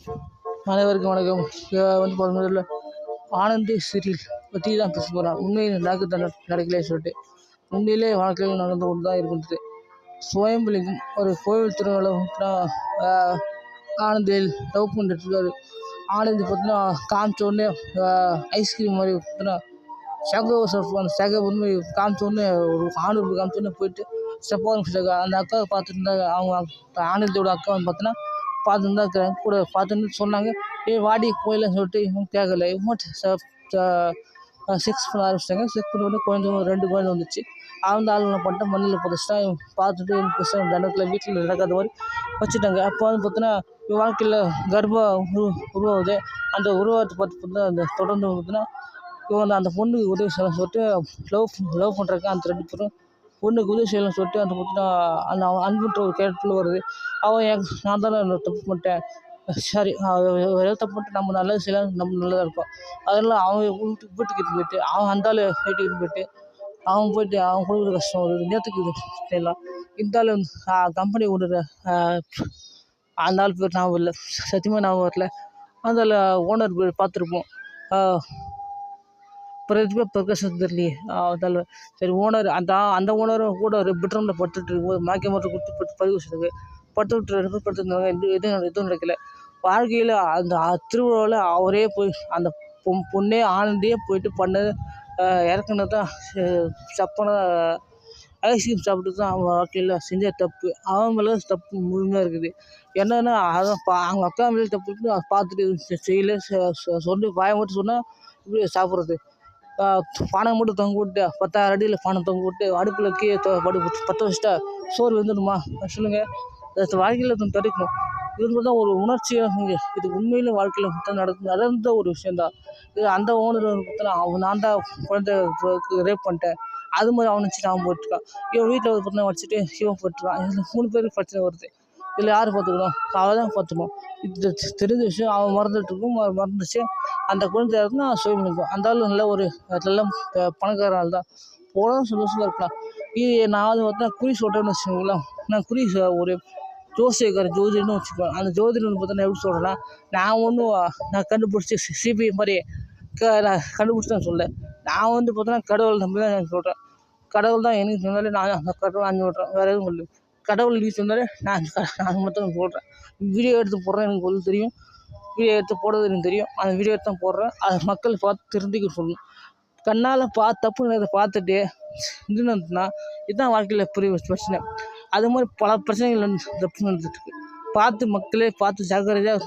அனைவருக்கும் வணக்கம். வந்து முதல்ல ஆனந்தி சீரியல் பற்றி தான் பேச போகிறேன். உண்மையில் நடக்கலையே சொல்லிட்டு உண்மையிலே வாழ்க்கையில் நடந்து கொண்டு தான் இருக்கின்றது. சுயம்புலிங்கம் ஒரு கோவில் திருவிழா ஆனந்தியில் லவ் பண்ணிட்டு இருக்காரு. ஆனந்தி பார்த்தீங்கன்னா காமிச்ச உடனே ஐஸ்கிரீம் மாதிரி பார்த்தீங்கன்னா செக உண்மை காமிச்ச உடனே ஒரு ஆணூர் காமிச்ச உடனே போயிட்டு ஸ்டெப் அந்த அக்காவை பார்த்துட்டு இருந்தாங்க. அவங்க ஆனந்தியோட அக்கா வந்து பார்த்தீங்கன்னா பார்த்துன்னு தான் இருக்கிறாங்க. கூட பார்த்துன்னு சொன்னாங்க, வாடி போயிடலான்னு சொல்லிட்டு இவங்க கேட்கல. இவங்க செக்ஸ் பண்ண ஆரம்பிச்சிட்டாங்க. செக்ஸ் பண்ண உடனே ரெண்டு குழந்தை வந்துச்சு. அந்த ஆள் என்ன பண்ணிட்டா மண்ணில் புதைச்சிட்டா. இவன் பார்த்துட்டு பெருசாக தண்டத்தில் வீட்டில் நடக்காத மாதிரி வச்சுட்டாங்க. அப்போ வந்து பார்த்தீங்கன்னா இவன் வாழ்க்கையில் உருவாகுது. அந்த உருவாகத்தை பார்த்து பார்த்தீங்கன்னா அந்த தொடர்ந்து பார்த்தீங்கன்னா இவன் அந்த பொண்ணுக்கு உதவி செய்யலாம்னு சொல்லிட்டு லவ் பண்ணுறாங்க. அந்த 2 பேரும் பொண்ணுக்கு உதவி செய்யலாம்னு சொல்லிட்டு அந்த பார்த்தீங்கன்னா அந்த அன்புன்ற ஒரு கேரக்டரில் வருது. அவன் நான் தானே தப்பு பண்ணிட்டேன், சரி ஏதோ தப்பு பண்ணிட்டு நம்ம நல்லது செய்யலாம், நம்ம நல்லதாக இருப்போம். அதெல்லாம் அவன் வீட்டுக்கு போயிட்டு அவன் அந்த ஆள் வீட்டுக்கு போயிட்டு அவன் கொடுக்குற கஷ்டம் ஒரு நேற்றுக்கு செய்யலாம். இந்த ஆள் கம்பெனி ஓடுற அந்த ஆள் பேர் ஞாபகம் இல்லை, சத்தியமாக ஞாபகம் வரல. அந்த ஓனர் பேர் பார்த்துருப்போம். பிரகாசம் தெரியலையே. அதில் சரி ஓனர் அந்த ஓனரும் கூட ஒரு பெட்ரூமில் படுத்துட்டு இருக்கும்போது மயக்கம் கொடுத்து பதிவு வச்சுருக்கு. படுத்துருந்தாங்க. எதுவும் நடக்கல. வாழ்க்கையில் அந்த திருவிழாவில் அவரே போய் அந்த பொண்ணே ஆனந்தியே போயிட்டு பண்ணது இறக்குனது தான் தப்பான ஐஸ்கிரீம் சாப்பிட்டு தான் அவன் வாழ்க்கையில் செஞ்ச தப்பு. அவன் மேலே தப்பு முழுமையாக இருக்குது. என்னென்னா அதான் அவங்க அக்கா மேலே தப்பு இருக்குது. அதை பார்த்துட்டு செய்யல சொல்லி வாய மட்டும் சொன்னால் இப்படி சாப்பிட்றது. பானை மட்டும் தொங்க விட்டு 10,000 அடியில் பானை தொங்க விட்டு அடுப்பில் கீழே பற்ற வச்சுட்டா சோறு வந்துடுமா சொல்லுங்கள்? வாழ்க்கையில் தடுக்கணும். இது தான் ஒரு உணர்ச்சியாக இது உண்மையிலே வாழ்க்கையில் நடந்த ஒரு விஷயந்தான். இது அந்த ஓனர் பார்த்தா நான் தான் குழந்தை ரேப் பண்ணிட்டேன் அது மாதிரி அவனை வச்சுட்டு அவன் போயிட்டுருக்கான். இவன் வீட்டில் ஒரு பொண்ணை வச்சுட்டு இவன் போயிட்டுருக்கான். இதில் 3 பேருக்கு பிரச்சனை வருது. இதில் யார் பார்த்துக்கணும்? அவள் தான் பார்த்துக்கணும். இது தெரிஞ்ச விஷயம். அவன் மறந்துச்சு. அந்த குழந்தை இருந்தால் சுயம்புலிங்கம். அந்த ஆள் நல்ல ஒரு நல்ல பணக்கார ஆள் தான். போனால் சந்தோஷமாக இருக்கலாம். இது நான் வந்து பார்த்தா குறி சொல்கிறேன்னு வச்சுக்கோங்களேன். நான் குறி ஒரு ஜோதிடர்னு வச்சுக்குவேன். அந்த ஜோதிடர்னு பார்த்தா எப்படி சொல்கிறேன்னா, நான் கண்டுபிடிச்சி சிபிஐ மாதிரி நான் கண்டுபிடிச்சி சொல்ல. நான் வந்து பார்த்தோன்னா கடவுள் நம்பி தான் நான் சொல்கிறேன். கடவுள் தான் எனக்கு சொன்னாலே நான் அந்த கடவுள் அஞ்சு விட்றேன். வேறு எதுவும் இல்லை. கடவுள் நீ சொன்னாலே நான் மட்டும் சொல்கிறேன். வீடியோ எடுத்து போடுறேன், எனக்கு தெரியும். வீடியோ எடுத்து போடுறது எனக்கு தெரியும். அந்த வீடியோ எடுத்து தான் போடுறேன். அதை மக்கள் பார்த்து திருந்திக்க சொல்லணும். கண்ணால் தப்பு நேரத்தை பார்த்துட்டு இருந்துன்னா இதுதான் வாழ்க்கையில் பெரிய பிரச்சனை. அது மாதிரி பல பிரச்சனைகள் நடந்துட்டுருக்கு. பார்த்து மக்களே பார்த்து ஜாக்கிரதையாக